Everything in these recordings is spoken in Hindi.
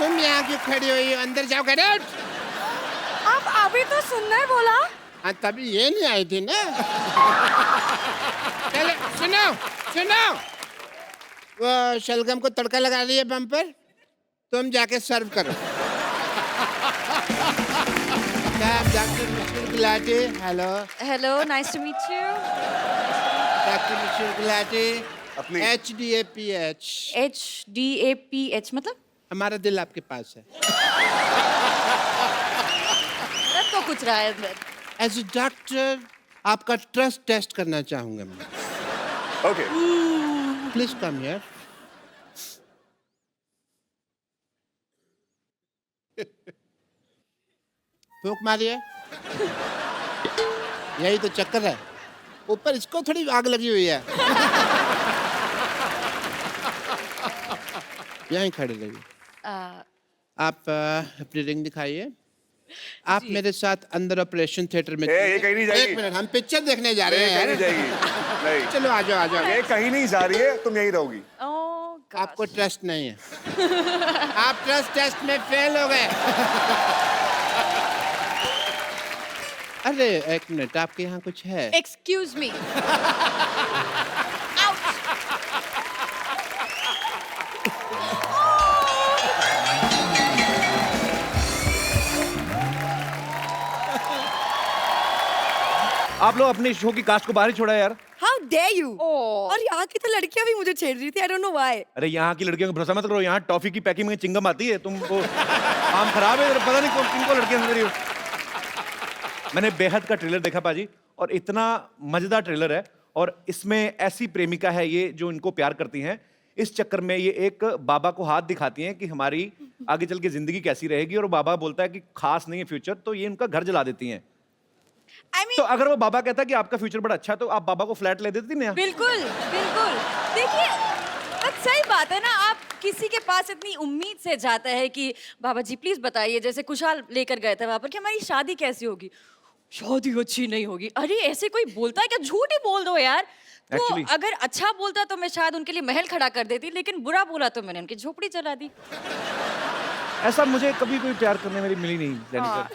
तुम यहाँ क्यों खड़ी हुई हो? अंदर जाओ, गेट आउट। आप अभी तो सुंदर बोला। हाँ, तभी ये नहीं आई थी ना। चलो सुनो सुनो, वो शलगम को तड़का लगा रही है बम पर, तुम जाके सर्व करो। Doctor Mishra Gulati, hello. Hello, nice to meet you. Doctor Mishra Gulati, अपनी HDAPH। HDAPH मतलब? हमारा दिल आपके पास है। मतलब तो कुछ रहा है अंदर। एज ए डॉक्टर आपका ट्रस्ट टेस्ट करना चाहूंगा मैं। Okay please come here. फूंक मारिए। यही तो चक्कर है, ऊपर इसको थोड़ी आग लगी हुई है। यहीं खड़े रहिए। आप अपनी रिंग दिखाइए। आप मेरे साथ अंदर ऑपरेशन थिएटर में ये कहीं नहीं जाएगी। एक मिनट, हम पिक्चर देखने जा रहे ये कहीं नहीं हैं। जाएगी। नहीं, चलो आ जाओ आ जाओ। ये कहीं नहीं जा रही है, तुम यहीं रहोगी। आपको ट्रस्ट नहीं है। आप ट्रस्ट टेस्ट में फेल हो गए। अरे एक मिनट, आपके यहाँ कुछ है? Excuse me. आप लोग अपने शो की कास्ट को बाहर ही छोड़ा यार। How dare you? Oh. और यहाँ की तो लड़कियां भी मुझे छेड़ रही थी। I don't know why. अरे यहाँ की लड़कियों को भरोसा मत करो, यहाँ टॉफी की पैकिंग में चिंगम आती है। तुम वो काम खराब है, पता नहीं किनको लड़कियां समझ रही हो। मैंने बेहद का ट्रेलर देखा पाजी, और इतना मजेदार ट्रेलर है। और इसमें ऐसी प्रेमिका है ये जो इनको प्यार करती हैं। इस चक्कर में ये एक बाबा को हाथ दिखाती हैं कि हमारी आगे चल के जिंदगी कैसी रहेगी, और बाबा बोलता है कि खास नहीं है फ्यूचर, तो ये उनका घर जला देती हैं। I mean, तो अगर वो बाबा कहता कि आपका फ्यूचर बड़ा अच्छा है, तो आप बाबा को फ्लैट ले देती ना? बिल्कुल बिल्कुल। देखिए, बट सही बात है ना, आप किसी के पास इतनी उम्मीद से जाता है कि बाबा जी प्लीज बताइए, जैसे कुशाल लेकर गए थे वहां पर कि हमारी शादी कैसी होगी। शादी अच्छी नहीं होगी। अरे ऐसे कोई बोलता है क्या? झूठ ही बोल दो यार। तो Actually- अगर अच्छा बोलता तो मैं शायद उनके लिए महल खड़ा कर देती, लेकिन बुरा बोला तो मैंने उनकी झोपड़ी जला दी। ऐसा मुझे कभी कोई प्यार करने वाली मिली नहीं जेनिफर। हाँ।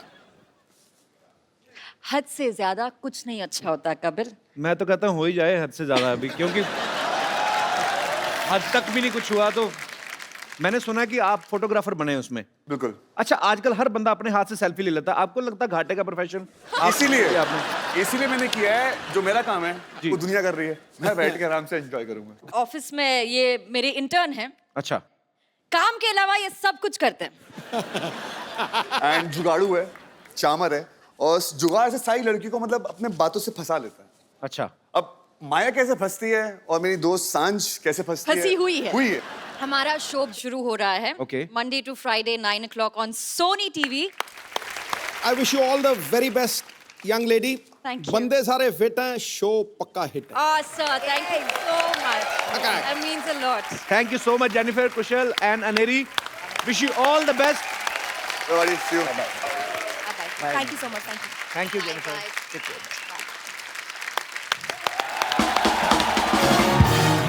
हद से ज्यादा कुछ नहीं अच्छा होता कपिल। मैं तो कहता हूँ हो ही जाए हद से ज्यादा अभी, क्योंकि हद तक भी नहीं कुछ हुआ। तो मैंने सुना कि आप फोटोग्राफर बने हैं उसमें। बिल्कुल। अच्छा, आजकल हर बंदा अपने हाथ से सेल्फी ले लेता है, आपको लगता है घाटे का प्रोफेशन? इसीलिए किया है। जो मेरा काम है जी। वो दुनिया कर रही है, मैं बैठ के आराम से एंजॉय करूंगा। ऑफिस में ये मेरे इंटर्न हैं, अच्छा, काम के अलावा ये सब कुछ करते हैं। एंड जुगाड़ू है, चामर है, और जुगाड़ से सारी लड़की को मतलब अपने बातों से फंसा लेता है। अच्छा। अब माया कैसे फंसती है और मेरी दोस्त सांझ कैसे फंसती है? फंसी हुई है। हमारा शो शुरू हो रहा है Okay. Monday to Friday 9 o'clock on Sony TV. I wish you all the very best, young lady. Thank you. बंदे सारे फिट हैं, शो पक्का हिट है। Sir thank you so much, that means a lot. Thank you so much Jennifer, Kusal and Aneri. Wish you all the best. thank you so much. Thank you. Thank you Bye, Jennifer. bye.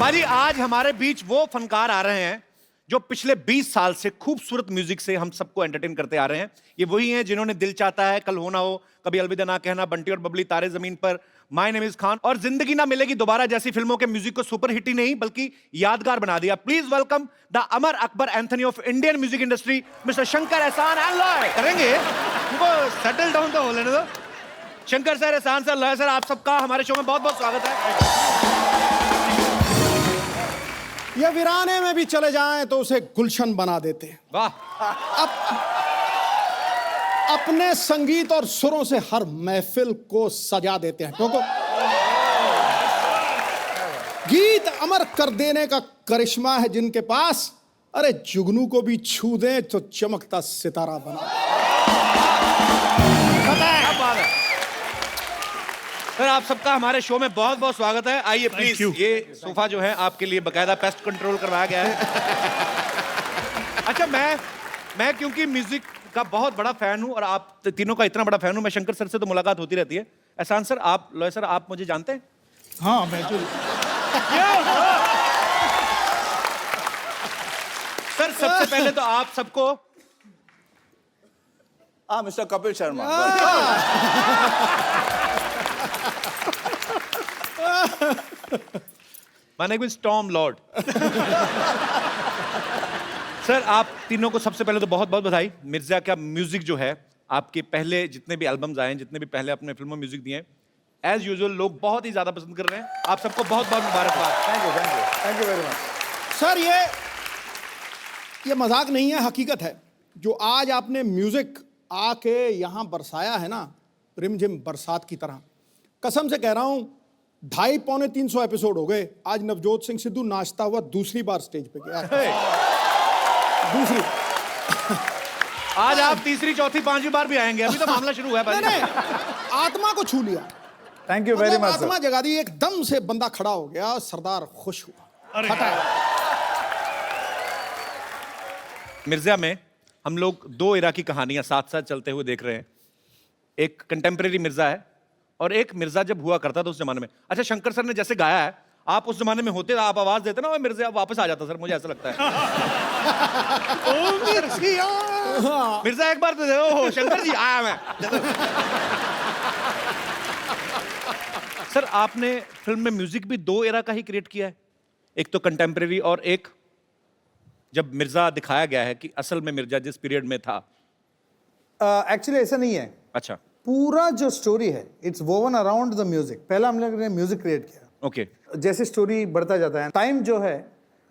बाजी, आज हमारे बीच वो फनकार आ रहे हैं जो पिछले 20 साल से खूबसूरत म्यूजिक से हम सबको एंटरटेन करते आ रहे हैं। ये वही हैं जिन्होंने दिल चाहता है, कल होना हो, कभी अलविदा ना कहना, बंटी और बबली, तारे जमीन पर, माय नेम इज खान और जिंदगी ना मिलेगी दोबारा जैसी फिल्मों के म्यूजिक को सुपर हिट ही नहीं बल्कि यादगार बना दिया। Please welcome the Amar Akbar Anthony of Indian music industry, mister Shankar एहसान एंड लॉय। करेंगे उनको सेटल डाउन तो हो लेने दो। शंकर सर, एहसान सर, लॉय सर, आप सबका हमारे शो में बहुत बहुत स्वागत है। ये वीराने में भी चले जाएं तो उसे गुलशन बना देते हैं। वाह। अपने संगीत और सुरों से हर महफिल को सजा देते हैं। क्योंकि गीत अमर कर देने का करिश्मा है जिनके पास, अरे जुगनू को भी छू दें तो चमकता सितारा बना। सर, आप सबका हमारे शो में बहुत बहुत स्वागत है। आइए प्लीज, ये सोफा जो है आपके लिए बकायदा पेस्ट कंट्रोल करवाया गया है। अच्छा, मैं क्योंकि म्यूजिक का बहुत बड़ा फैन हूं और आप तीनों का इतना बड़ा फैन हूं, मैं शंकर सर से तो मुलाकात होती रहती है। एहसान सर, आप, लॉय सर, आप मुझे जानते हैं? हाँ, मैं जो सर सबसे पहले तो आप सबको मिस्टर कपिल शर्मा माने कोई स्टॉर्म लॉर्ड। सर आप तीनों को सबसे पहले तो बहुत बहुत बधाई। मिर्जा का म्यूजिक जो है, आपके पहले जितने भी एल्बम्स आए हैं, जितने भी पहले आपने फिल्मों में म्यूजिक दिए हैं, एज यूजुअल लोग बहुत ही ज्यादा पसंद कर रहे हैं। आप सबको बहुत बहुत मुबारकबाद। Thank you very much. Sir ये मजाक नहीं है, हकीकत है। जो आज आपने म्यूजिक आके यहाँ बरसाया है ना, रिमझिम बरसात की तरह, कसम से कह रहा हूँ 250-300 एपिसोड हो गए, आज नवजोत सिंह सिद्धू नाचता हुआ दूसरी बार स्टेज पे गया। दूसरी आज आप तीसरी चौथी पांचवी बार भी आएंगे, अभी तो मामला शुरू हुआ है भाई। नहीं, आत्मा को छू लिया। थैंक यू वेरी मतलब मच। आत्मा जगा दी, एकदम से बंदा खड़ा हो गया, सरदार खुश हुआ, हटाया। मिर्जा में हम लोग दो इरा की कहानियां साथ साथ चलते हुए देख रहे हैं। एक कंटेम्प्रेरी मिर्जा है और एक मिर्जा जब हुआ करता था उस जमाने में। अच्छा, शंकर सर ने जैसे गाया है, आप उस जमाने में होते, आप आवाज देते ना, वो मिर्जा वापस आ जाता। सर मुझे ऐसा लगता है। मिर्जा एक बार तो दे, ओहो शंकर जी आया मैं। सर आपने फिल्म में म्यूजिक भी दो एरा का ही क्रिएट किया है, एक तो कंटेम्प्रेरी और एक जब मिर्जा दिखाया गया है कि असल में मिर्जा जिस पीरियड में था। एक्चुअली ऐसा नहीं है। अच्छा, पूरा जो स्टोरी है it's woven around the music. पहला हम लोग ने म्यूजिक क्रिएट किया। ओके। जैसे स्टोरी बढ़ता जाता है, टाइम जो है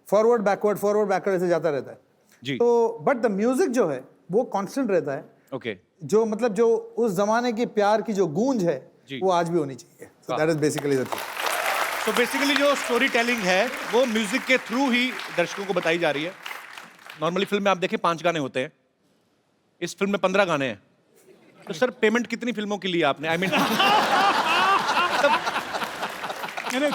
फॉरवर्ड बैकवर्ड ऐसे जाता रहता है जी। तो बट द म्यूजिक जो है वो कांस्टेंट रहता है। ओके। जो मतलब जो उस जमाने के प्यार की जो गूंज है जी। वो आज भी होनी चाहिए। So that is basically the thing. तो बेसिकली जो स्टोरी टेलिंग है वो म्यूजिक के थ्रू ही दर्शकों को बताई जा रही है। नॉर्मली फिल्म में आप देखें 5 गाने होते हैं, इस फिल्म में 15 गाने हैं। तो सर पेमेंट कितनी फिल्मों की ली आपने? आई मीन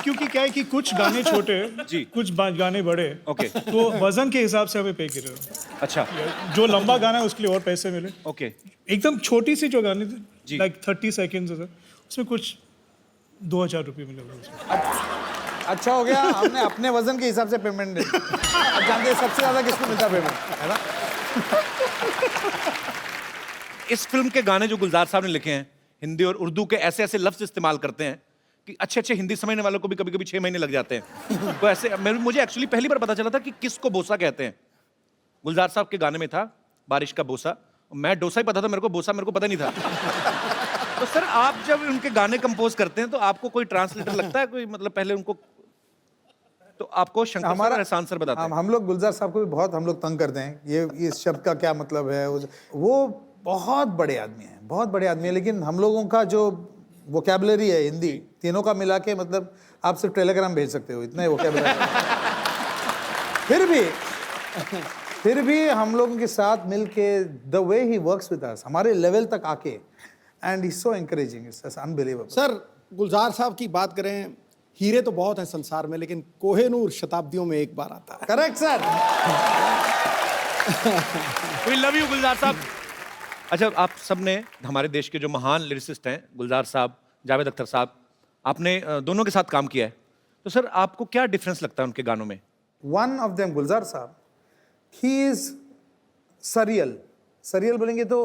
क्योंकि क्या है कि कुछ गाने छोटे जी। कुछ गाने बड़े। ओके। तो वजन के हिसाब से हमें पे कर रहे हो। अच्छा। जो लंबा गाना है उसके लिए और पैसे मिले। ओके। एकदम छोटी सी जो गाने जी। थे लाइक 30 सेकेंड्स उसमें कुछ 2000 रुपये मिले। अच्छा हो गया, हमने अपने वजन के हिसाब से पेमेंट दी। अब जानते हैं सबसे ज्यादा किसको मिलता है पेमेंट, है ना? इस फिल्म के गाने जो गुलजार साहब ने लिखे हैं, हिंदी और उर्दू के ऐसे ऐसे लफ्ज इस्तेमाल करते हैं कि अच्छे अच्छे हिंदी समझने वालों को भी कभी कभी 6 महीने लग जाते हैं। तो ऐसे मुझे एक्चुअली पहली बार पता चला था कि किसको बोसा कहते हैं। गुलजार साहब के गाने में था बारिश का बोसा, मैं डोसा ही पता था, मेरे को बोसा मेरे को पता नहीं था। तो सर आप जब उनके गाने कंपोज करते हैं तो आपको कोई ट्रांसलेटर लगता है, कोई मतलब पहले उनको, तो आपको शंकर सर और एहसान सर बताते हैं? हम लोग गुलजार साहब को भी बहुत हम लोग तंग करते हैं, ये इस शब्द का क्या मतलब है। वो बहुत बड़े आदमी हैं, बहुत बड़े आदमी हैं, लेकिन हम लोगों का जो वोकैबुलरी है हिंदी तीनों का मिला के, मतलब आप सिर्फ टेलीग्राम भेज सकते हो, इतना ही वोकैबुलरी। फिर भी हम लोगों के साथ मिलके the way he works with us, हमारे लेवल तक आके, and he so encouraging, it's unbelievable. Sir Gulzar साहब की बात करें, हीरे तो बहुत हैं संसार में, लेकिन कोहेनूर शताब्दियों में एक बार आता है। Correct sir. We love you Gulzar साहब। अच्छा, आप सबने हमारे देश के जो महान लिरिसिस्ट हैं, गुलजार साहब, जावेद अख्तर साहब, आपने दोनों के साथ काम किया है, तो सर आपको क्या डिफरेंस लगता है उनके गानों में? वन ऑफ देम गुलजार साहब, ही इज सरियल बोलेंगे तो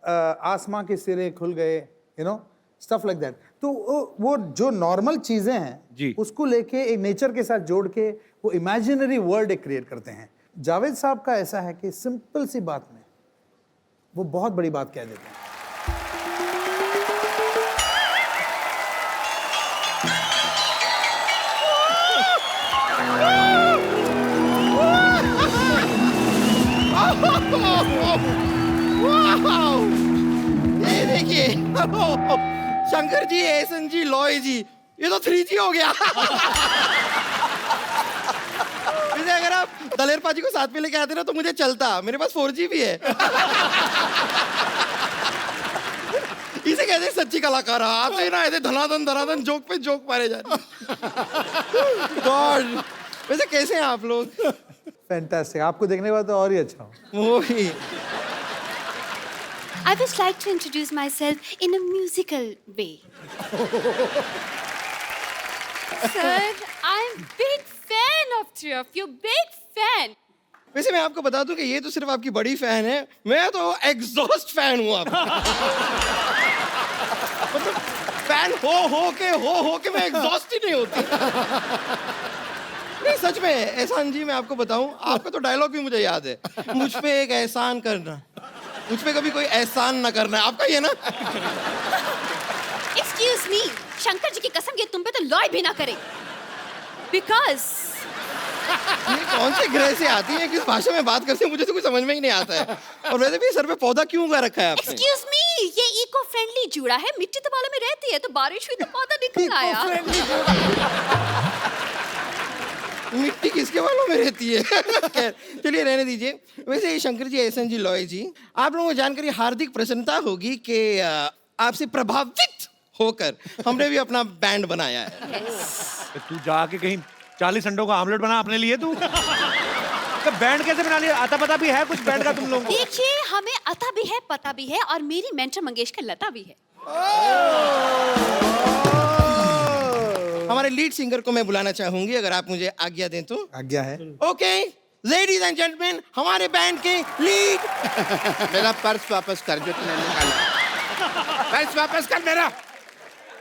आसमां के सिरे खुल गए, you know, stuff like that. तो वो जो नॉर्मल चीजें जी। हैं उसको लेके एक नेचर के साथ जोड़ के वो इमेजिनरी वर्ल्ड एक क्रिएट करते हैं। जावेद साहब का ऐसा है कि सिंपल सी बात में वो बहुत बड़ी बात कह देते हैं। ये देखिए, शंकर जी, एहसन जी, लॉय जी, ये तो 3G हो गया। वैसे अगर आप दलेर पाजी को साथ में लेके आते ना तो मुझे चलता, मेरे पास 4G भी है। इसे कहते हैं सच्ची कलाकार। आप तो ना ऐसे धनाधन जोक पे जोक मारे जा रहे। गॉड, वैसे कैसे हैं आप लोग? फैंटास्टिक, आपको देखने के बाद तो और ही अच्छा हो। वो ही। I would like to introduce myself in a musical way. Sir, I'm big fan of three of you, big fan. वैसे मैं आपको बता दूं कि ये तो सिर्फ आपकी बड़ी फैन है, मैं तो एग्जॉस्ट फैन हूं आप मतलब फैन हो के मैं एग्जॉस्ट ही नहीं होती। नहीं सच में एहसान जी, मैं आपको बताऊं, आपका तो डायलॉग भी मुझे याद है, मुझ पे एक एहसान करना, मुझ पे कभी कोई एहसान ना करना, आपका ये ना। Excuse me, शंकर जी की कसम ये तुम पे तो लॉय भी ना करे। Because ये कौन से ग्रह से आती है, किस भाषा में बात करती है, मुझे तो कुछ समझ में ही नहीं आता है। और वैसे भी सर पे पौधा क्यों उगा रखा है आपने? Excuse me, ये इको फ्रेंडली जूड़ा है, मिट्टी तो बालों में रहती है, तो बारिश हुई तो पौधा निकल आया। मिट्टी किसके बालों में रहती है? खैर, चलिए रहने दीजिए। वैसे शंकर जी, एहसन जी, लॉय जी, आप लोगों को जानकर ये हार्दिक प्रसन्नता होगी कि आपसे प्रभावित होकर हमने भी अपना बैंड बनाया है। तू जाके कहीं 40 अंडों का आमलेट बना अपने लिए तू। तो बैंड कैसे बना लिया? आता पता भी है कुछ बैंड का तुम लोगों को? देखिए, हमें अता भी है, पता भी है, और मेरी मेंटर मंगेशकर लता भी है। हमारे लीड सिंगर को मैं बुलाना चाहूंगी, अगर आप मुझे आज्ञा दें तो। आज्ञा है। ओके, लेडीज एंड जेंटलमैन, हमारे बैंड के लीड। मेरा पर्स वापस कर जो तूने निकाला। पर्स वापस कर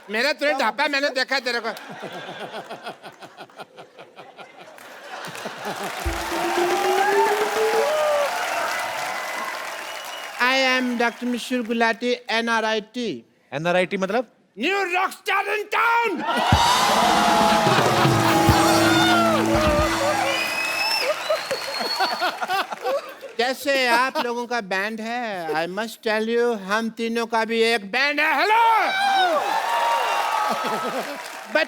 मेरा तुझे ढापा, मैंने देखा तेरे को। I am Dr. Mishur Gulati, NRIT. NRIT मतलब? New rock star in town. जैसे आप लोगों का बैंड है, आई मस्ट टेल यू, हम तीनों का भी एक बैंड है। हेलो, बट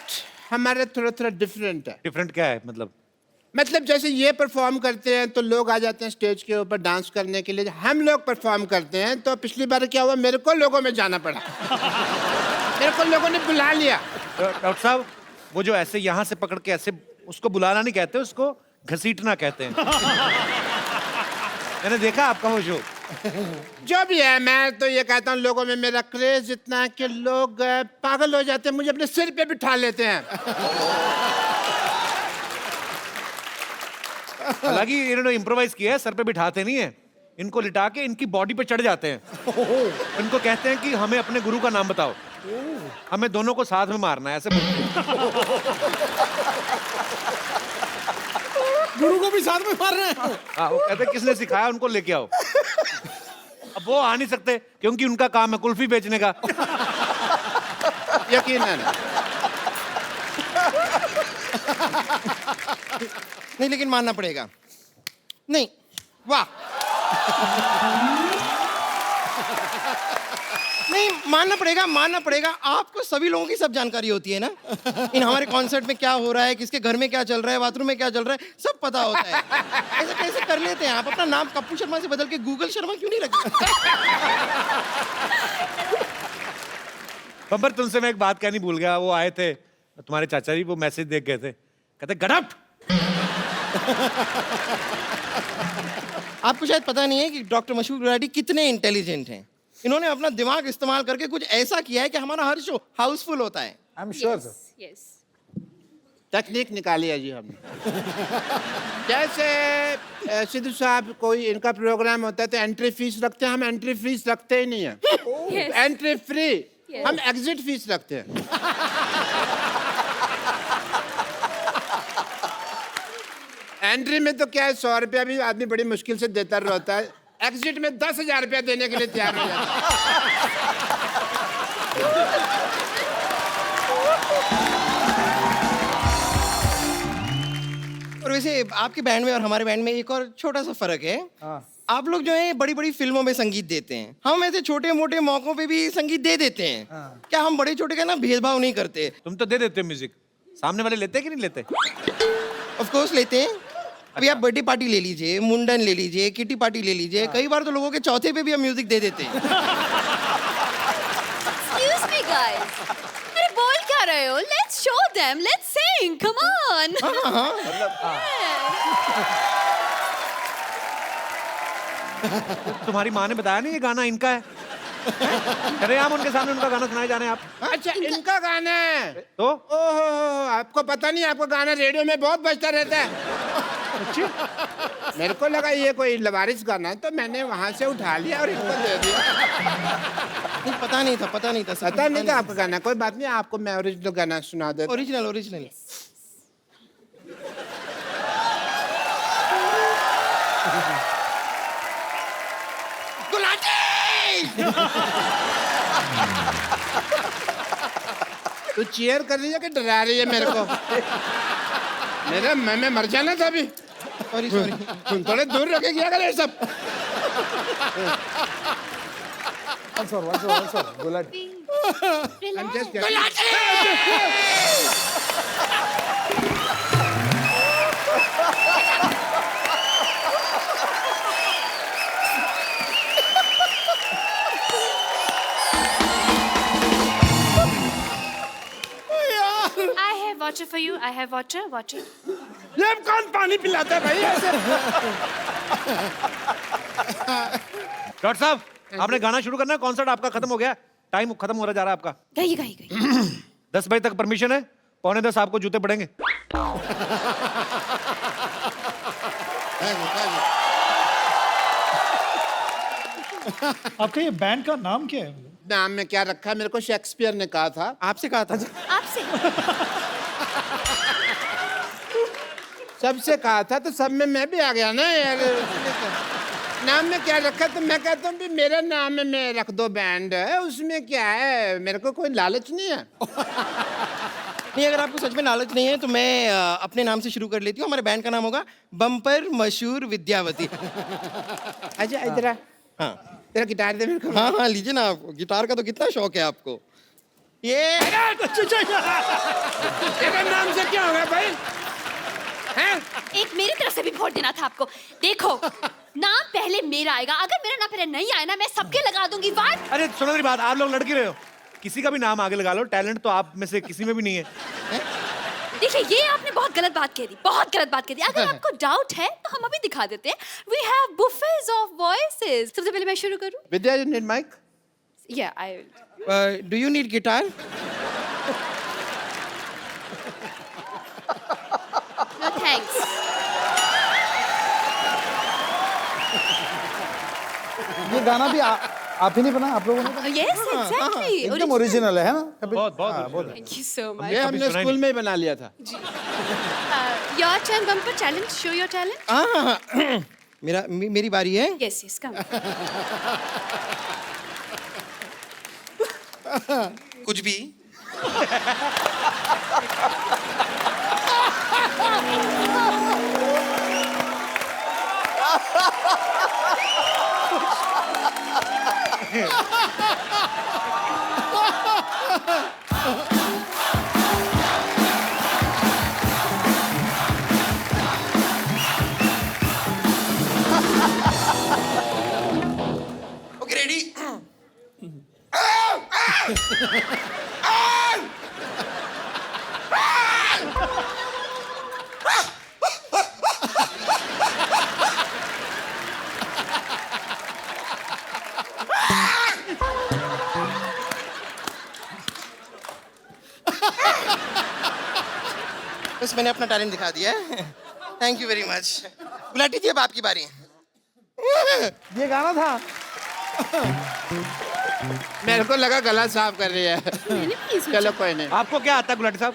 हमारा थोड़ा थोड़ा डिफरेंट है। डिफरेंट क्या है मतलब? मतलब जैसे ये परफॉर्म करते हैं तो लोग आ जाते हैं स्टेज के ऊपर डांस करने के लिए, हम लोग परफॉर्म करते हैं तो पिछली बार क्या हुआ, मेरे को लोगों में जाना पड़ा। मेरे को लोगों ने बुला लिया। डॉक्टर साहब, वो जो ऐसे यहाँ से पकड़ के ऐसे, उसको बुलाना नहीं कहते, उसको घसीटना कहते हैं। मैंने देखा आपका वो शो। जो भी है, मैं तो ये कहता हूँ लोगों में मेरा क्रेज इतना है कि लोग पागल हो जाते हैं, मुझे अपने सिर पे बिठा लेते हैं। हालांकि इन्होंने इम्प्रोवाइज किया है, सर पे बिठाते नहीं है, इनको लिटा के इनकी बॉडी पे चढ़ जाते हैं। इनको कहते हैं कि हमें अपने गुरु का नाम बताओ, हमें दोनों को साथ में मारना है, ऐसे गुरु को भी साथ में मार रहे हैं। हाँ, वो कहते हैं किसने सिखाया, उनको लेके आओ। अब वो आ नहीं सकते क्योंकि उनका काम है कुल्फी बेचने का। यकीनन। नहीं, लेकिन मानना पड़ेगा। नहीं, वाह। नहीं, मानना पड़ेगा। आपको सभी लोगों की सब जानकारी होती है ना, इन हमारे कॉन्सर्ट में क्या हो रहा है, किसके घर में क्या चल रहा है, बाथरूम में क्या चल रहा है, सब पता होता है। ऐसे कैसे कर लेते हैं आप? अपना नाम कप्पू शर्मा से बदल के गूगल शर्मा क्यों नहीं रखते? बब्बर, तुमसे मैं एक बात कहनी भूल गया। वो आए थे तुम्हारे चाचा जी, वो मैसेज देख गए थे, कहते गडप। आपको शायद पता नहीं है कि डॉक्टर मशहूर गुलाटी कितने इंटेलिजेंट हैं। इन्होंने अपना दिमाग इस्तेमाल करके कुछ ऐसा किया है कि हमारा हर शो हाउसफुल होता है। I am sure sir. Yes. तकनीक निकाली है जी हमने। जैसे सिद्धू साहब, कोई इनका प्रोग्राम होता है तो एंट्री फीस रखते हैं, हम एंट्री फीस रखते ही नहीं है। एंट्री फ्री, हम एग्जिट फीस रखते हैं। एंट्री में तो क्या है, 100 रुपया भी आदमी बड़ी मुश्किल से देता रहता है, एग्जिट में 10,000 रुपया देने के लिए तैयार हो जाता है। और वैसे आपके बैंड में और हमारे बैंड में एक और छोटा सा फर्क है। आप लोग जो है बड़ी बड़ी फिल्मों में संगीत देते हैं, हम ऐसे छोटे मोटे मौकों पे भी संगीत दे देते हैं। क्या हम बड़े छोटे का ना भेदभाव नहीं करते? तुम तो दे देते हो म्यूजिक, सामने वाले लेते कि नहीं लेते? ऑफ कोर्स लेते हैं। अभी आप बर्थडे पार्टी ले लीजिए, मुंडन ले लीजिए, किटी पार्टी ले लीजिए, कई बार तो लोगों के चौथे पे भी हम म्यूजिक दे देते हैं। Excuse me, guys. अरे बोल क्या रहे हो? Let's show them. Let's sing. Come on. तुम्हारी माँ ने बताया नहीं ये गाना इनका है? अरे हम उनके सामने उनका गाना सुनाए जा रहे हैं आप। अच्छा, इनका गाना है तो? ओहो, आपको पता नहीं, आपका गाना रेडियो में बहुत बजता रहता है। मेरे को लगा ये कोई लवारिस गाना है, तो मैंने वहां से उठा लिया और इनको दे दिया। नहीं, पता नहीं था, पता नहीं था सर, पता नहीं था आपका गाना। कोई बात नहीं, आपको मैं ओरिजिनल गाना सुना देता हूं। ओरिजिनल ओरिजिनल तू चीयर कर रही है कि डरा रही है मेरे को? मेरा मैं मर जाना था अभी। सॉरी सॉरी तुम थोड़े दूर रखे क्या करे सब। once more, Gulati. I'm just getting- I have water for you. I have water. Water. ये कौन पानी पिलाता है भाई ऐसे? डॉक्टर साहब, आपने गाना शुरू करना है, कॉन्सर्ट आपका खत्म हो गया, टाइम खत्म हो रहा जा रहा है आपका। गई। 10 बजे तक परमिशन है, 9:45 आपको जूते पड़ेंगे। आपका ये बैंड का नाम क्या है? नाम में क्या रखा है? मेरे को शेक्सपियर ने कहा था। आपसे कहा था आपसे। सबसे कहा था तो सब में मैं भी आ गया ना यार। नाम में क्या रखा? तो मैं कहता हूँ भी मेरा नाम में रख दो बैंड, उसमें क्या है? मेरे को कोई लालच नहीं है। नहीं, अगर आपको सच में लालच नहीं है तो मैं अपने नाम से शुरू कर लेती हूँ। हमारे बैंड का नाम होगा बम्पर मशहूर विद्यावती। अच्छा इधर आ। हाँ तेरा गिटार दे मेरे को। हाँ हाँ, लीजिए ना। आपको गिटार का तो कितना शौक है आपको। ये तेरा नाम से क्या होगा भाई? हैं? एक मेरी तरफ से भी वोट देना था आपको। देखो, नाम पहले मेरा आएगा। अगर मेरा नाम पहले नहीं आया ना, मैं सबके लगा दूंगी। वाट? अरे सुनो मेरी बात, आप लोग लड़की रहे हो, किसी का भी नाम आगे लगा लो, टैलेंट तो आप में से किसी में भी नहीं है। देखिए, ये आपने बहुत गलत बात कह दी, बहुत गलत बात कह दी। अगर आपको डाउट है तो हम अभी दिखा देते हैं। We have buffets of voices. सबसे पहले मैं शुरू करूं? विद्या, you need mic? Yeah, I will. Do you need guitar? No thanks. ये गाना भी आप ही नहीं बना, आप लोगों ने? Yes, exactly. एकदम ओरिजिनल है ना? कभी बहुत बहुत Thank you so much. ये हमने स्कूल में ही बना लिया था। Your turn, Bumper. Challenge. Show your talent. हाँ हाँ हाँ, मेरी बारी है। Yes, yes. Come. कुछ भी। Okay ready. बस मैंने अपना टैलेंट दिखा दिया है। Thank you very much. Gulati ji, अब आपकी बारी। ये गाना था। मेरे को लगा गला साफ कर रही है। चलो कोई नहीं। आपको क्या आता है गुलाटी साहब?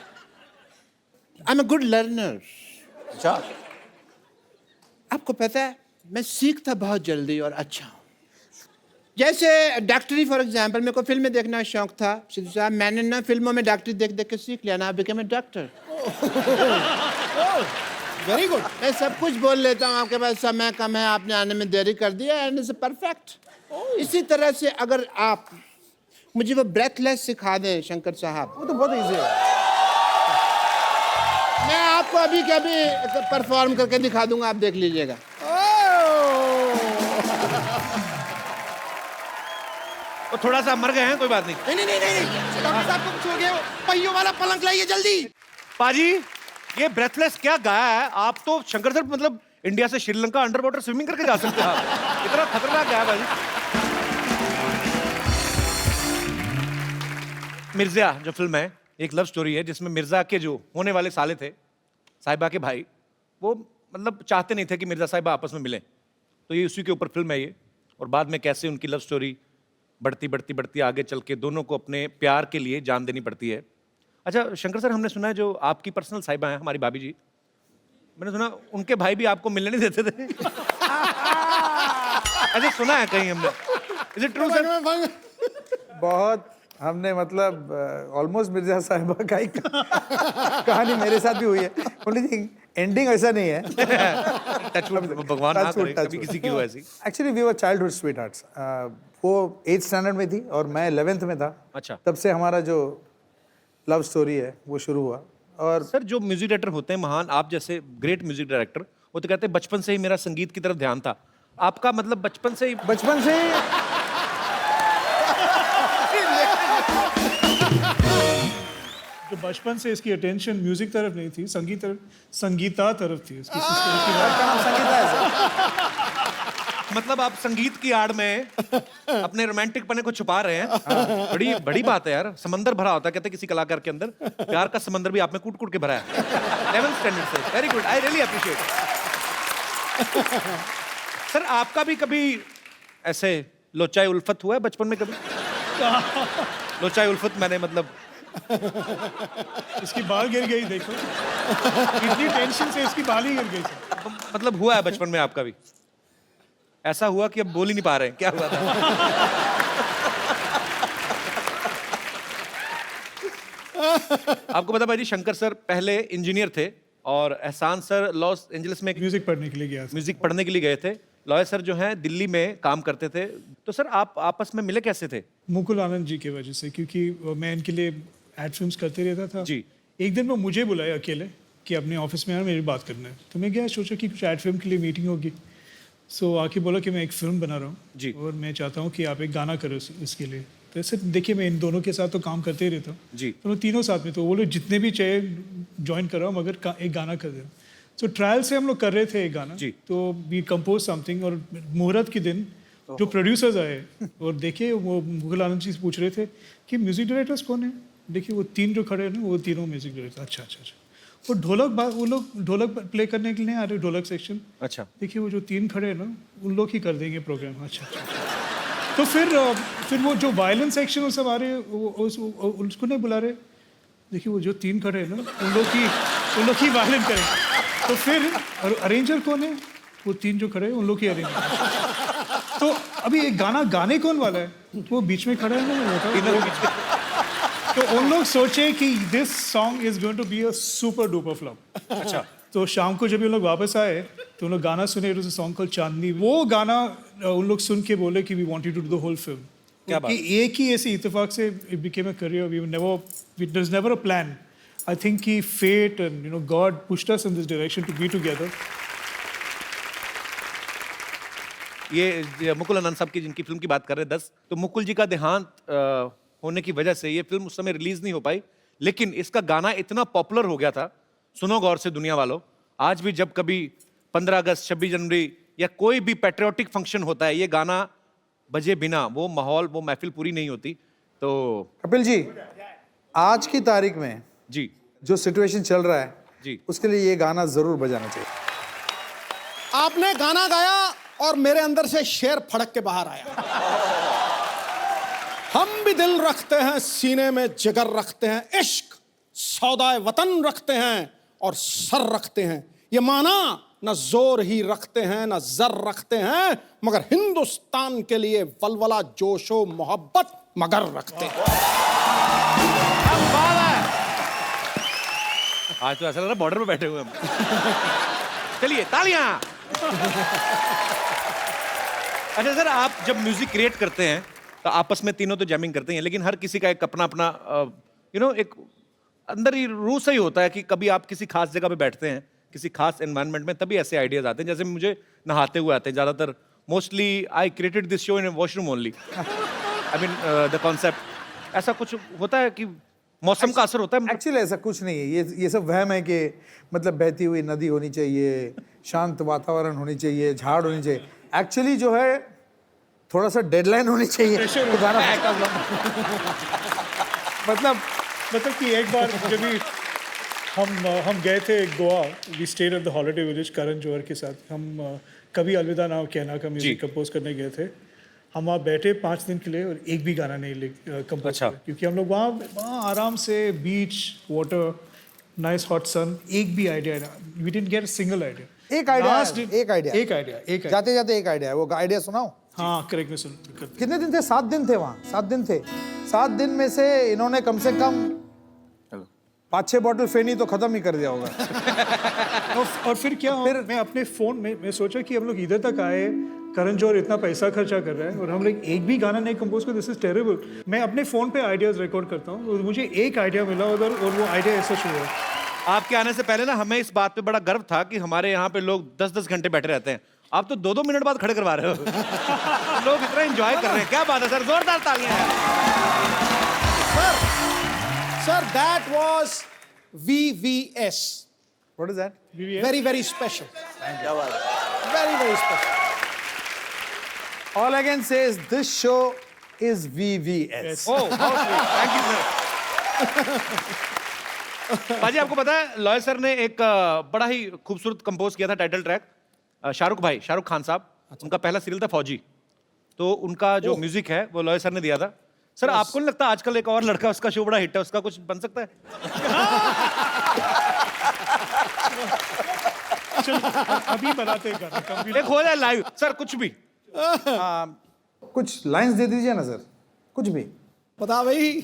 I am a good learner. अच्छा, आपको पता है मैं सीखता बहुत जल्दी और अच्छा हूँ। जैसे डॉक्टरी फॉर एग्जाम्पल, मेरे को फिल्में देखना शौक था। सिद्धू साहब, मैंने ना फिल्मों में डॉक्टरी देख देख के सीख लिया ना, become a doctor. Very good. मैं सब कुछ बोल लेता हूँ। आपके पास समय कम है, आपने आने में देरी कर दिया, एंड इज परफेक्ट। इसी तरह से अगर आप मुझे वो ब्रेथलेस सिखा दें शंकर साहब, वो तो बहुत इजी है। मैं आपको अभी के अभी परफॉर्म करके दिखा दूंगा, आप देख लीजिएगा। तो थोड़ा सा मर गए हैं, कोई बात नहीं। नहीं नहीं नहीं नहीं, डॉक्टर साहब को कुछ हो गया। पहियों वाला पलंग लाइए जल्दी। पाजी, ये ब्रेथलेस क्या गाया है? आप तो शंकर सर मतलब इंडिया से श्रीलंका अंडर वाटर स्विमिंग करके जा सकते हैं आप। इतना खतरनाक गाया भाजी। मिर्जा जो फिल्म है, एक लव स्टोरी है जिसमें मिर्जा के जो होने वाले साले थे, साहिबा के भाई, वो मतलब चाहते नहीं थे कि मिर्जा साहिबा आपस में मिलें, तो ये उसी के ऊपर फिल्म है ये। और बाद में कैसे उनकी लव स्टोरी बढ़ती आगे चल के दोनों को अपने प्यार के लिए जान देनी पड़ती है। अच्छा शंकर सर, हमने सुना है जो आपकी पर्सनल साहिबा हैं, हमारी भाभी जी, मैंने सुना उनके भाई भी आपको मिलने नहीं देते थे। अच्छा सुना है कहीं हमने, इज इट ट्रू सर? बहुत हमने मतलब ऑलमोस्ट मिर्जा साहिबा का ही कहानी मेरे साथ भी हुई है। ओनली थिंग एंडिंग ऐसा नहीं है। भगवान ना करे कभी किसी की हो ऐसी। Actually we were childhood sweethearts. वो 8th स्टैंडर्ड में थी और मैं 11th में था। अच्छा। तब से हमारा जो लव स्टोरी है वो शुरू हुआ। और सर जो म्यूजिक डायरेक्टर होते हैं महान, आप जैसे ग्रेट म्यूजिक डायरेक्टर, वो तो कहते हैं बचपन से ही मेरा संगीत की तरफ ध्यान था। आपका मतलब बचपन से ही जो बचपन से इसकी अटेंशन म्यूजिक तरफ नहीं थी, संगीता तरफ थी इसकी। मतलब आप संगीत की आड़ में अपने रोमांटिक पने को छुपा रहे हैं। बड़ी बड़ी बात है यार, समंदर भरा होता है कहते हैं किसी कलाकार के अंदर, प्यार का समंदर भी आप में कूट-कूट के भरा है। 11th स्टैंडर्ड से, very good, I really appreciate. Sir आपका भी कभी ऐसे लोचाई उल्फत हुआ है बचपन में कभी? लोचाई उल्फत मैंने मतलब इसकी बाल गिर गई, देखो इतनी टेंशन से इसकी बाल ही गिर गई सर। मतलब हुआ है बचपन में आपका भी? ऐसा हुआ कि अब बोल ही नहीं पा रहे हैं, क्या हुआ था? आपको पता भाई, शंकर सर पहले इंजीनियर थे और एहसान सर लॉस एंजलिस में म्यूजिक पढ़ने के लिए गया था। म्यूजिक पढ़ने के लिए गए थे। लॉयर सर जो हैं दिल्ली में काम करते थे। तो सर आप आपस में मिले कैसे थे? मुकुल आनंद जी की वजह से, क्योंकि मैं इनके लिए एड फिल्म्स करते रहता था जी। एक दिन वो मुझे बुलाया अकेले कि अपने ऑफिस में यार मेरी बात करना है। तो मैं गया, सोचा कि कुछ एड फिल्म के लिए मीटिंग होगी। सो आके बोला कि मैं एक फिल्म बना रहा हूँ जी। और मैं चाहता हूँ कि आप एक गाना करो इसके लिए। तो ऐसे देखिए मैं इन दोनों के साथ तो काम करते ही रहता हूँ जी। तो तीनों साथ में, तो वो लोग जितने भी चाहिए ज्वाइन कर रहा हूँ मगर एक गाना कर दे। तो ट्रायल से हम लोग कर रहे थे एक गाना जी। तो वी कंपोज समथिंग और मुहूर्त के दिन जो प्रोड्यूसर्स आए और देखिए वो मुकुल आनंद जी से पूछ रहे थे कि म्यूजिक डायरेक्टर्स कौन है। देखिए वो तीन जो खड़े हैं ना, वो तीनों म्यूजिक डायरेक्टर। अच्छा अच्छा अच्छा। वो वो लोग ढोलक प्ले करने के लिए आ रहे, ढोलक सेक्शन। अच्छा। देखिए वो जो तीन खड़े हैं ना, उन लोग ही कर देंगे प्रोग्राम। अच्छा अच्छा। तो फिर वो जो वायलिन सेक्शन वो सब आ रहे हैं, उसको नहीं बुला रहे। देखिए वो जो तीन खड़े हैं ना, उन लोग ही वायलिन करें। तो फिर अरेंजर कौन है? वो तीन जो खड़े हैं उन लोग ही अरेंजर। तो अभी एक गाना गाने कौन वाला है? वो बीच में खड़ा है ना, तो उन लोग सोचे कि this song is going to be a super duper flop. अच्छा। तो शाम को जब ये लोग वापस आए तो उन लोग गाना सुने, सॉन्ग कॉल्ड चांदनी। वो गाना उन लोग सुन के बोले कि we wanted to do the whole film. क्या बात? कि एक ही ऐसी इत्तेफाक से it became a career. There was never a plan. I think कि fate and God pushed us in this direction to be together. ये मुकुल आनंद साहब की जिनकी फिल्म की बात कर रहे हैं 10, तो मुकुल जी का देहांत होने की वजह से ये फिल्म उस समय रिलीज नहीं हो पाई, लेकिन इसका गाना इतना पॉपुलर हो गया था। सुनो गौर से दुनिया वालों, आज भी जब कभी 15 अगस्त 26 जनवरी या कोई भी पैट्रियोटिक फंक्शन होता है, ये गाना बजे बिना वो माहौल, वो महफिल पूरी नहीं होती। तो कपिल जी, आज की तारीख में जी जो सिचुएशन चल रहा है जी, उसके लिए ये गाना जरूर बजाना चाहिए। आपने गाना गाया और मेरे अंदर से शेर फड़क के बाहर आया। हम भी दिल रखते हैं, सीने में जिगर रखते हैं, इश्क सौदाए वतन रखते हैं और सर रखते हैं। ये माना न जोर ही रखते हैं न जर रखते हैं, मगर हिंदुस्तान के लिए वलवला जोशो मोहब्बत मगर रखते हैं। आज तो ऐसा लग रहा है बॉर्डर पे बैठे हुए हम। चलिए तालियां। अच्छा सर, आप जब म्यूजिक क्रिएट करते हैं तो आपस में तीनों तो जैमिंग करते हैं, लेकिन हर किसी का एक अपना अपना एक अंदर ही रूह से ही होता है कि कभी आप किसी खास जगह पे बैठते हैं, किसी खास एनवायरनमेंट में, तभी ऐसे आइडियाज आते हैं। जैसे मुझे नहाते हुए आते हैं ज़्यादातर। Mostly I created this show in washroom only. I mean the concept ऐसा कुछ होता है कि मौसम का असर होता है। एक्चुअली ऐसा कुछ नहीं है, ये सब वहम है कि मतलब बहती हुई नदी होनी चाहिए, शांत वातावरण होनी चाहिए, झाड़ होनी चाहिए। एक्चुअली जो है थोड़ा सा डेडलाइन होनी चाहिए तो गाना मतलब कि एक बार जब भी हम गए थे Goa, we stayed at the holiday village Karan Johar के साथ। हम कभी अलविदा ना कहना का म्यूजिक कंपोज करने गए थे। हम वहाँ बैठे 5 दिन के लिए और एक भी गाना नहीं कंपोज अच्छा। किया, क्योंकि हम लोग वहाँ आराम से beach, water, nice hot sun, एक भी idea, we didn't get a single idea. एक आइडिया, Last दिन- एक आइडिया, एक आइडिया। जाते जाते एक आइडिया है, वो आइडिया सुनाओ। हाँ, करेक्ट, मैं सुन। कितने दिन थे? 7 दिन थे वहाँ, 7 दिन थे। 7 दिन में से इन्होंने कम से कम 5-6 बॉटल फेनी तो खत्म ही कर दिया होगा। और फिर क्या, फिर मैं अपने फोन में मैं सोचा कि हम लोग इधर तक आए, करण जौहर इतना पैसा खर्चा कर रहा है और हम लोग एक भी गाना नहीं कंपोज कर, दिस इज टेरेबल। मैं अपने फोन पे आइडियाज रिकॉर्ड करता हूँ और मुझे एक आइडिया मिला उधर, और वो आइडिया ऐसा शुरू हुआ। आपके आने से पहले ना हमें इस बात पे बड़ा गर्व था कि हमारे यहाँ पे लोग 10-10 घंटे बैठे रहते हैं। आप तो 2-2 मिनट बाद खड़े करवा रहे हो। लोग इतना एंजॉय कर रहे हैं, क्या बात है सर, जोरदार तालियां हैं। Sir, that was VVS. What is that? Very, very special. Very, very special. All I can say is this show is VVS. Oh, thank you sir. बाजी, आपको पता है लॉय सर ने एक बड़ा ही खूबसूरत कंपोज किया था टाइटल ट्रैक, शाहरुख खान साहब, उनका पहला सीरियल था फौजी, तो उनका जो म्यूजिक है वो लॉय सर ने दिया था। सर आपको नहीं लगता आजकल एक और लड़का, उसका शो बड़ा हिट है, उसका कुछ बन सकता है? अभी बनाते हैं गाना, एक हो जाए लाइव सर, कुछ भी। कुछ लाइंस दे दीजिए ना सर, कुछ भी। बता भाई।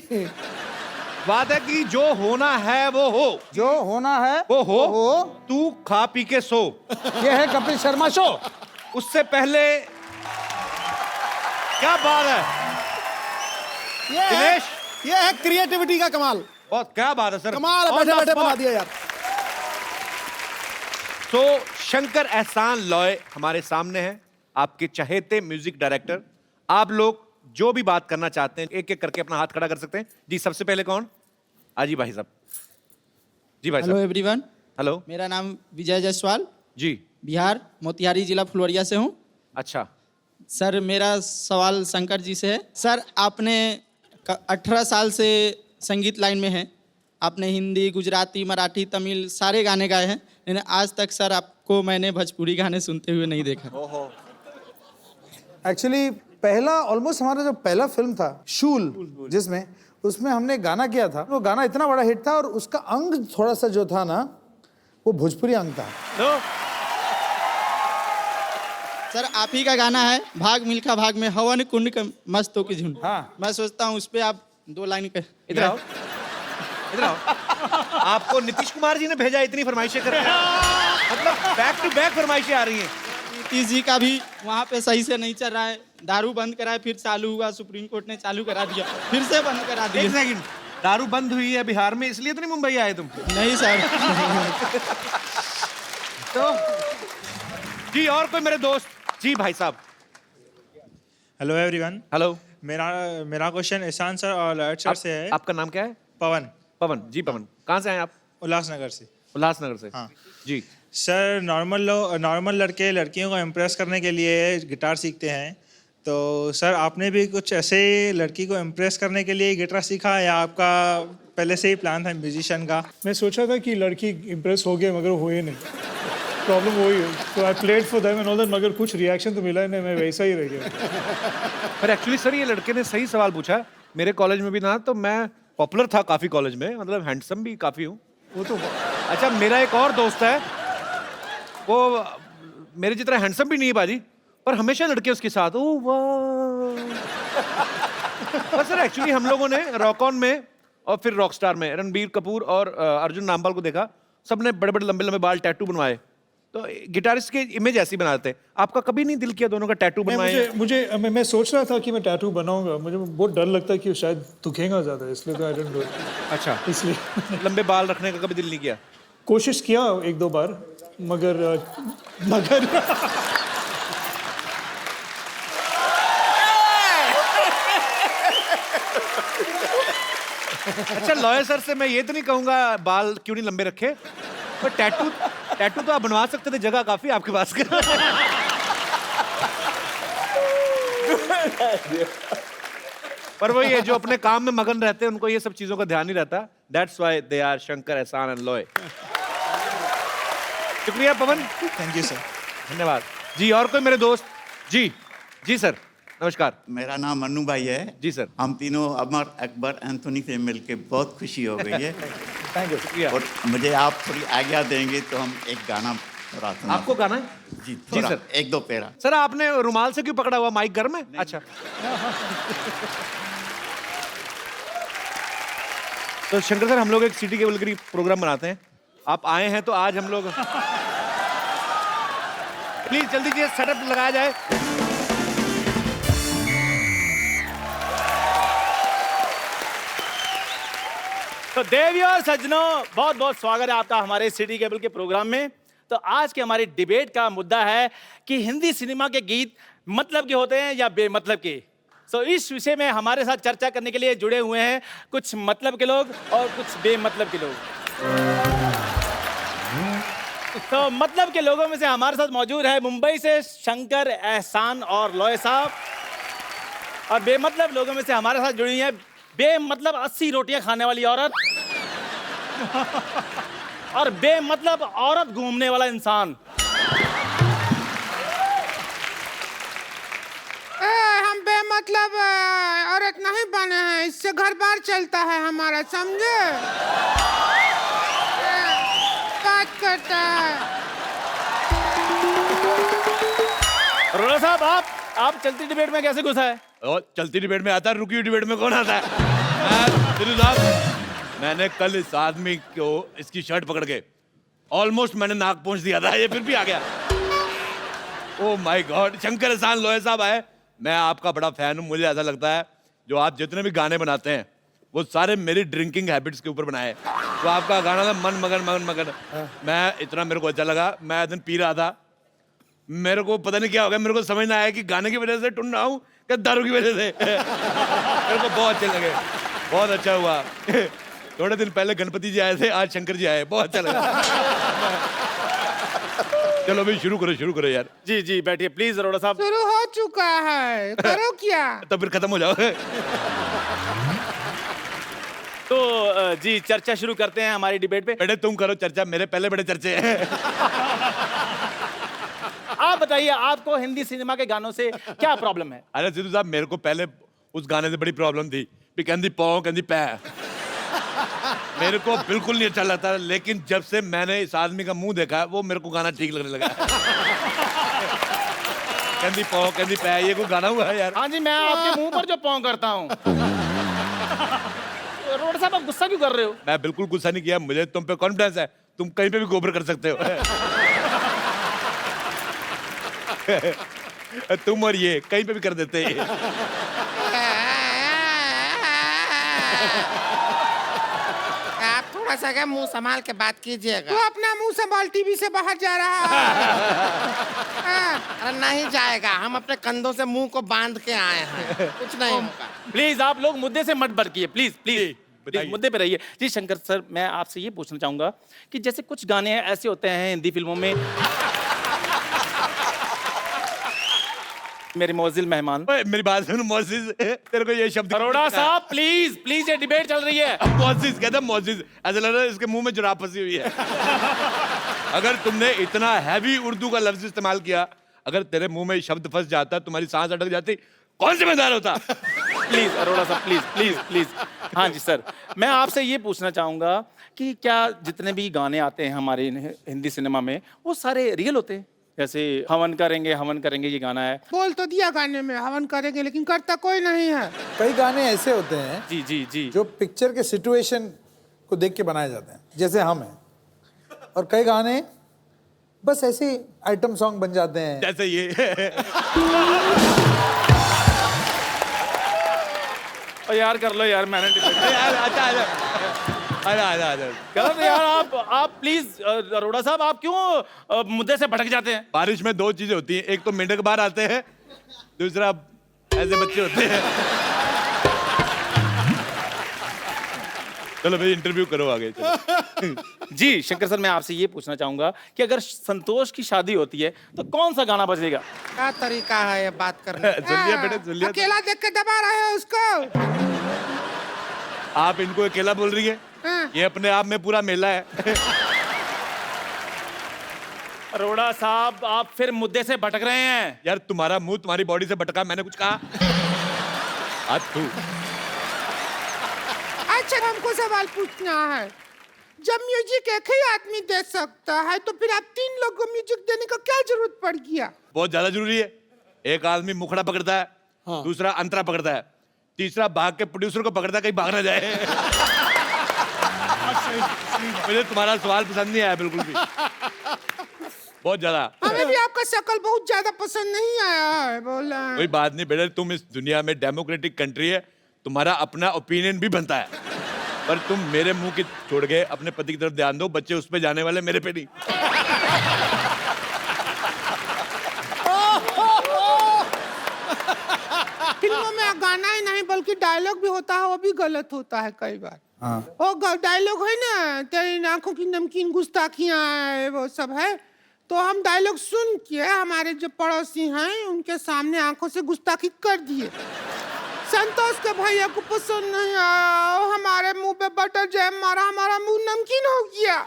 बात है कि जो होना है वो हो, जो होना है वो हो, तू खा पी के सो। ये है कपिल शर्मा शो। उससे पहले क्या बात है दिनेश, ये है क्रिएटिविटी का कमाल। बहुत क्या बात है सर, कमाल है, On the बैठे बैठे spot। बना दिया यार। तो शंकर एहसान लॉय हमारे सामने हैं, आपके चहेते म्यूजिक डायरेक्टर। आप लोग जो भी बात करना चाहते हैं एक एक करके अपना हाथ खड़ा कर सकते हैं। जी सबसे पहले कौन? आजी भाई साहब। जी भाई हेलो साहब। Everyone, hello. मेरा नाम विजय जायसवाल, जी। बिहार मोतिहारी जिला फुलवरिया से हूँ। अच्छा। सर मेरा सवाल शंकर जी से है। सर आपने 18 साल से संगीत लाइन में हैं, आपने हिंदी, गुजराती, मराठी, तमिल सारे गाने गाए हैं, लेकिन आज तक सर आपको मैंने भोजपुरी गाने सुनते हुए नहीं देखा। एक्चुअली पहला ऑलमोस्ट हमारा जो पहला फिल्म था शूल, जिसमें उसमें हमने गाना किया था, वो गाना इतना बड़ा हिट था और उसका अंग थोड़ा सा जो था ना, वो भोजपुरी अंग था। सर आप ही का गाना है भाग मिल्खा भाग में हवन कुंड के मस्तों की झुंड। हाँ। मैं सोचता हूँ उस पर आप 2 लाइन कर। इधर आओ, इधर आओ। आपको नीतीश कुमार जी ने भेजा इतनी फरमाइशें कर रहे हैं, मतलब बैक टू बैक फरमाइशें आ रही हैं। नीतीश जी का भी वहाँ पे सही से नहीं चल रहा है, दारू बंद कराए फिर चालू हुआ, सुप्रीम कोर्ट ने चालू करा दिया, फिर से बंद करा एक दिया। सेकंड, दारू बंद हुई है बिहार में, इसलिए तो नहीं मुंबई आए तुम? नहीं सर। तो जी और कोई मेरे दोस्त? जी भाई साहब। Hello everyone. हेलो। मेरा क्वेश्चन ईशान सर और लहर सर से है। आपका नाम क्या है? पवन। पवन जी। पवन कहाँ से हैं आप? उल्लासनगर से। उल्लासनगर से। हाँ जी। सर नॉर्मल लड़के लड़कियों को इम्प्रेस करने के लिए गिटार सीखते हैं, तो सर आपने भी कुछ ऐसे लड़की को इम्प्रेस करने के लिए गिटार सीखा या आपका पहले से ही प्लान था म्यूजिशियन का? मैं सोचा था कि लड़की इम्प्रेस हो गए मगर हुए नहीं, प्रॉब्लम वही है। तो I played for them and all that, मगर कुछ रिएक्शन तो मिला ही नहीं, मैं वैसा ही रह गया। पर एक्चुअली सर ये लड़के ने सही सवाल पूछा। मेरे कॉलेज में भी ना, तो मैं पॉपुलर था काफी कॉलेज में, मतलब हैंडसम भी काफी हूँ। वो तो अच्छा, मेरा एक और दोस्त है, वो मेरे जितना हैंडसम भी नहीं है बाजी, पर हमेशा लड़के उसके साथ। ओह वाह। पर सर एक्चुअली हम लोगों ने रॉक ऑन में और फिर रॉक स्टार में रणबीर कपूर और अर्जुन नामपाल को देखा, सबने बड़े बड़े लंबे लंबे बाल, टैटू बनवाए, तो गिटारिस्ट के इमेज ऐसी बनाते हैं। आपका कभी नहीं दिल किया दोनों का टैटू बनवाए? मैं सोच रहा था कि मैं टैटू बनाऊंगा, मुझे बहुत डर लगता है कि शायद दुखेगा ज्यादा, इसलिए तो आई डोंट डू इट। अच्छा, इसलिए लंबे बाल रखने का कभी दिल नहीं किया? कोशिश किया 1-2 बार, मगर अच्छा, लॉयर सर से मैं ये तो नहीं कहूंगा बाल क्यों नहीं लंबे रखे, पर टैटू तो आप बनवा सकते थे, जगह काफी आपके पास। पर वही है, जो अपने काम में मगन रहते हैं उनको ये सब चीजों का ध्यान नहीं रहता. That's why they are Shankar, एहसान and लॉय. शुक्रिया पवन. Thank you sir. धन्यवाद जी. और कोई मेरे दोस्त? जी जी सर, नमस्कार. मेरा नाम मन्नू भाई है जी सर. हम तीनों अमर अकबर एंथोनी से मिलके बहुत खुशी हो गई है. Thank you. शुक्रिया. और मुझे आप थोड़ी आज्ञा देंगे तो हम एक गाना थोड़ा सुना. आपको गाना है? जी जी थोड़ा, सर. एक दो पेरा. सर आपने रुमाल से क्यों पकड़ा हुआ? माइक घर में? अच्छा. तो शंकर सर, हम लोग एक सिटी केबल की प्रोग्राम बनाते हैं. आप आए हैं तो आज हम लोग प्लीज जल्दी से सेटअप लगाया जाए. तो देवी और सज्जनों, बहुत बहुत स्वागत है आपका हमारे सिटी केबल के प्रोग्राम में. तो आज के हमारी डिबेट का मुद्दा है कि हिंदी सिनेमा के गीत मतलब के होते हैं या बेमतलब के. सो इस विषय में हमारे साथ चर्चा करने के लिए जुड़े हुए हैं कुछ मतलब के लोग और कुछ बेमतलब के लोग. तो मतलब के लोगों में से हमारे साथ मौजूद है मुंबई से शंकर, एहसान और लॉय साहब. और बेमतलब लोगों में से हमारे साथ जुड़ी है बेमतलब 80 रोटियां खाने वाली औरत और बेमतलब औरत घूमने वाला इंसान. हम बेमतलब औरत नहीं बने हैं, इससे घर बार चलता है हमारा, समझे? बात करता है. अरोड़ा साहब, आप चलती डिबेट में कैसे घुसा है? और चलती डिबेट में आता है, रुकी हुई डिबेट में कौन आता है? साहब, मैंने कल इस आदमी को इसकी शर्ट पकड़ के ऑलमोस्ट मैंने नाक पहुंच दिया था, ये फिर भी आ गया. Oh my God. शंकर, एहसान, लॉय साहब आए. मैं आपका बड़ा फैन हूँ. मुझे ऐसा लगता है जो आप जितने भी गाने बनाते हैं वो सारे मेरी ड्रिंकिंग हैबिट्स के ऊपर बनाए. तो आपका गाना था मन मगन मन मगन. मैं इतना मेरे को अच्छा लगा. मैं एक दिन पी रहा था, मेरे को पता नहीं क्या हो गया, मेरे को समझ ना आया कि गाने की वजह से टुन रहा हूँ कि दारू की वजह से. मेरे को बहुत अच्छे लगे, बहुत अच्छा हुआ. थोड़े दिन पहले गणपति जी आए थे, आज शंकर जी आए, बहुत अच्छा लगा. चलो भाई शुरू करो यार. जी जी बैठिए प्लीज अरोड़ा साहब. शुरू हो चुका है, करो क्या? तो फिर खत्म हो जाओ. तो जी चर्चा शुरू करते हैं हमारी डिबेट पे. बेटे तुम करो चर्चा, मेरे पहले बड़े चर्चे हैं. आप बताइए, आपको हिंदी सिनेमा के गानों से क्या प्रॉब्लम है? अरे सिद्धू साहब, मेरे को पहले उस गाने से बड़ी प्रॉब्लम थी भी कहती पौ कहती पै. मेरे को बिल्कुल नहीं अच्छा लगता, लेकिन जब से मैंने इस आदमी का मुंह देखा वो मेरे को गाना ठीक लगने लगा. कहती पौ कहती पै, ये कोई गाना हुआ है यार? हाँ जी, मैं आपके मुंह पर जो पौ करता हूँ. अरोड़ा साहब, आप गुस्सा क्यों कर रहे हो? मैं बिल्कुल गुस्सा नहीं किया, मुझे तुम पे कॉन्फिडेंस है. तुम कहीं पे भी गोबर कर सकते हो. तुम और ये कहीं पे भी कर देते हैं. आप थोड़ा सा क्या मुंह संभाल के बात कीजिएगा. तू अपना मुंह संभाल, टीवी से बाहर जा रहा है. अरे नहीं जाएगा, हम अपने कंधों से मुंह को बांध के आए हैं, कुछ नहीं होगा. प्लीज आप लोग मुद्दे से मत भटकिए, प्लीज प्लीज बताइए. मुद्दे पे रहिए. जी शंकर सर, मैं आपसे ये पूछना चाहूंगा कि जैसे कुछ गाने ऐसे होते हैं हिंदी फिल्मों में. मेरे मोजिल मेहमान, मेरी बात सुन. मोजिज, तेरे को ये शब्द अरोड़ा साहब प्लीज प्लीज, ये डिबेट चल रही है. मोजिज कहता, मोजिज ऐसा लग रहा है इसके मुंह में जुराब फंसी हुई है. अगर तुमने इतना हैवी उर्दू का लफ्ज इस्तेमाल किया, अगर तेरे मुंह में शब्द फंस जाता, तुम्हारी सांस अटक जाती, कौन जिम्मेदार होता? प्लीज अरोड़ा साहब, प्लीज प्लीज प्लीज. हाँ जी सर, मैं आपसे ये पूछना चाहूंगा कि क्या जितने भी गाने आते हैं हमारे हिंदी सिनेमा में वो सारे रियल होते हैं? जैसे हवन करेंगे ये गाना है. बोल तो दिया गाने में हवन करेंगे, लेकिन करता कोई नहीं है. कई गाने ऐसे होते हैं जी जी जी जो पिक्चर के सिचुएशन को देख के बनाए जाते हैं, जैसे हम हैं. और कई गाने बस ऐसे आइटम सॉन्ग बन जाते हैं, जैसे ये. और यार कर लो यार, मैंने गलत यार. आप प्लीज अरोड़ा साहब, आप क्यों मुद्दे से भटक जाते हैं? बारिश में दो चीजें होती हैं, एक तो मेंढक बाहर आते हैं, दूसरा ऐसे बच्चे होते हैं. चलो भाई इंटरव्यू करो आगे चलो। जी शंकर सर, मैं आपसे ये पूछना चाहूंगा कि अगर संतोष की शादी होती है तो कौन सा गाना बजेगा? क्या तरीका है ये बात करने का? सुन लिया बेटे, सुन लिया। अकेला देख के दबा रहे हो उसको। आप इनको अकेला बोल रही है? हाँ। ये अपने आप में पूरा मेला है। अरोड़ा साहब, आप फिर मुद्दे से भटक रहे हैं। यार तुम्हारा मुंह तुम्हारी बॉडी से भटका, मैंने कुछ कहा? आज तू अच्छा हमको सवाल पूछना है, जब म्यूजिक एक ही आदमी दे सकता है तो फिर आप 3 लोग को म्यूजिक देने का क्या जरूरत पड़ गया? बहुत ज्यादा जरूरी है। एक आदमी मुखड़ा पकड़ता है, दूसरा अंतरा पकड़ता है, तीसरा भाग के प्रोड्यूसर को पकड़ता है कहीं भाग ना जाए। मुझे तुम्हारा सवाल पसंद नहीं आया बिल्कुल भी, बहुत ज्यादा। हमें भी आपका शक्ल बहुत ज्यादा पसंद नहीं आया है, बोला। कोई बात नहीं बेटे, तुम इस दुनिया में डेमोक्रेटिक कंट्री है, तुम्हारा अपना ओपिनियन भी बनता है, पर तुम मेरे मुंह की छोड़ के अपने पति की तरफ ध्यान दो। बच्चे उस पे जाने वाले, मेरे पे नहीं। फिल्मों में गाना ही नहीं बल्कि डायलॉग भी होता है, वो भी गलत होता है कई बार। वो डायलॉग है ना, तेरी आंखों की नमकीन गुस्ताखियां है, वो सब है। तो हम डायलॉग सुन के हमारे जो पड़ोसी हैं उनके सामने आंखों से गुस्ताखी कर दिए। संतोष के भैया को पसंद नहीं आया, हमारे मुंह पे बटर जैम मारा, हमारा मुंह नमकीन हो गया।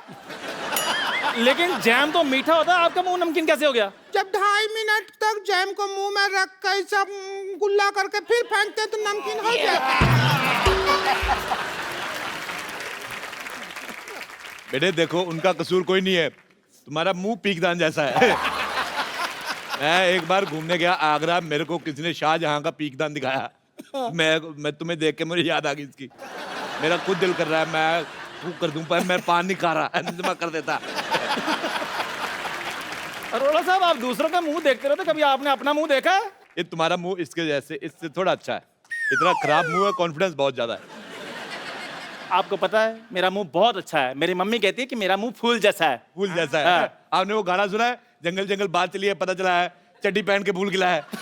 लेकिन जैम तो मीठा होता है, आपका मुंह नमकीन कैसे हो गया? जब 2.5 मिनट तक जैम को मुंह में रख कर सब गुल्ला करके फिर फेंकते तो नमकीन हो जाता। बेटे देखो, उनका कसूर कोई नहीं है, तुम्हारा मुंह पीकदान जैसा है। मैं एक बार घूमने गया आगरा, मेरे को किसी ने शाहजहां का पीकदान दिखाया। मैं तुम्हें देख के मुझे याद आ गई इसकी। मेरा खुद दिल कर रहा है मैं फूंक कर दूं, पर मैं पान नहीं खा रहा, निजमा कर देता। अरोड़ा साहब, आप दूसरों का मुंह देखते रहते, कभी आपने अपना मुंह देखा है? ये तुम्हारा मुंह इसके जैसे, इससे थोड़ा अच्छा है। इतना खराब मुंह है, कॉन्फिडेंस बहुत ज्यादा है। आपको पता है मेरा मुंह बहुत अच्छा है। मेरी मम्मी कहती है कि मेरा मुंह फूल जैसा है। फूल जैसा है। आपने वो गाना सुना है, जंगल जंगल बात चली है, पता चला है चड्डी पहन के फूल खिला है।